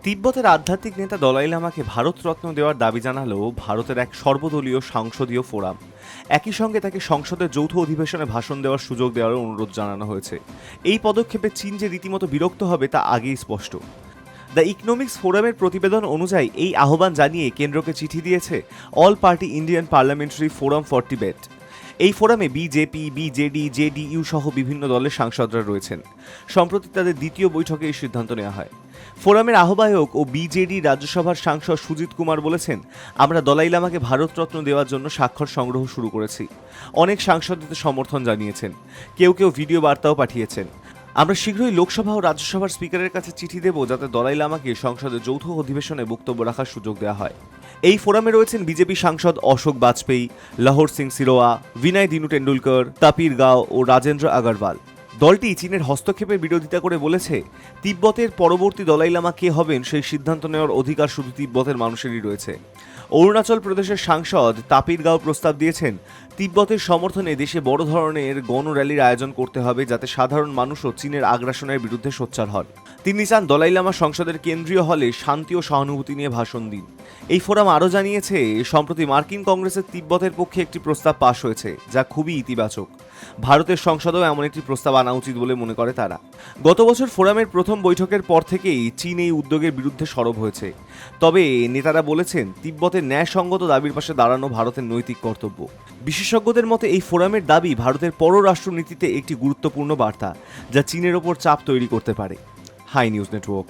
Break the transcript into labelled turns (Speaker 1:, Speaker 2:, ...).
Speaker 1: তিব্বতের আধ্যাত্মিক নেতা দলাই লামাকে ভারতরত্ন দেওয়ার দাবি জানালো ভারতের এক সর্বদলীয় সংসদীয় ফোরাম। একই সঙ্গে তাকে সংসদের যৌথ অধিবেশনে ভাষণ দেওয়ার সুযোগ দেওয়ার অনুরোধ জানানো হয়েছে। এই পদক্ষেপে চীন যে রীতিমতো বিরক্ত হবে তা আগেই স্পষ্ট। দ্য ইকোনমিক্স ফোরামের প্রতিবেদন অনুযায়ী এই আহ্বান জানিয়ে কেন্দ্রকে চিঠি দিয়েছে all party Indian parliamentary forum for Tibet. এই ফোরামে বিজেপি, বিজেডি, জেডিইউ সহ বিভিন্ন দলের সাংসদরা রয়েছেন। সম্প্রতি তাদের দ্বিতীয় বৈঠকে এই সিদ্ধান্ত নেওয়া হয়। ফোরামের আহ্বায়ক ও বিজেডি রাজ্যসভার সাংসদ সুজিত কুমার বলেছেন, আমরা দলাই লামাকে ভারতরত্ন দেওয়ার জন্য স্বাক্ষর সংগ্রহ শুরু করেছি। অনেক সাংসদ এতে সমর্থন জানিয়েছেন, কেউ কেউ ভিডিও বার্তাও পাঠিয়েছেন। আমরা শীঘ্রই লোকসভা ও রাজ্যসভার স্পিকারের কাছে চিঠি দেব যাতে দলাই লামাকে সংসদের যৌথ অধিবেশনে বক্তব্য রাখার সুযোগ দেওয়া হয়। এই ফোরামে রয়েছেন বিজেপি সাংসদ অশোক বাজপেয়ী, লহর সিং সিরোয়া, বিনয় দিনু টেন্ডুলকর, তাপির গাও ও রাজেন্দ্র আগরওয়াল। দলটি চীনের হস্তক্ষেপের বিরোধিতা করে বলেছে, তিব্বতের পরবর্তী দলাই লামা কে হবেন সেই সিদ্ধান্ত নেওয়ার অধিকার শুধু তিব্বতের মানুষেরই রয়েছে। অরুণাচল প্রদেশের সাংসদ তাপির গাও প্রস্তাব দিয়েছেন, তিব্বতের সমর্থনে দেশে বড় ধরনের গণর্যালির আয়োজন করতে হবে যাতে সাধারণ মানুষও চীনের আগ্রাসনের বিরুদ্ধে সোচ্চার হন। তিনি চান দলাই লামা সংসদের কেন্দ্রীয় হলে শান্তি ও সহানুভূতি নিয়ে ভাষণ দিন। এই ফোরাম আরও জানিয়েছে, সম্প্রতি মার্কিন কংগ্রেসের তিব্বতের পক্ষে একটি প্রস্তাব পাশ হয়েছে যা খুবই ইতিবাচক। ভারতের সংসদেও এমন একটি প্রস্তাব আনা উচিত বলে মনে করে তারা। গত বছর ফোরামের প্রথম বৈঠকের পর থেকেই চীন এই উদ্যোগের বিরুদ্ধে সরব হয়েছে। তবে নেতারা বলেছেন, তিব্বতের ন্যায়সঙ্গত দাবির পাশে দাঁড়ানো ভারতের নৈতিক কর্তব্য। বিশেষজ্ঞদের মতে এই ফোরামের দাবি ভারতের পররাষ্ট্রনীতিতে একটি গুরুত্বপূর্ণ বার্তা, যা চীনের ওপর চাপ তৈরি করতে পারে। Hi News network.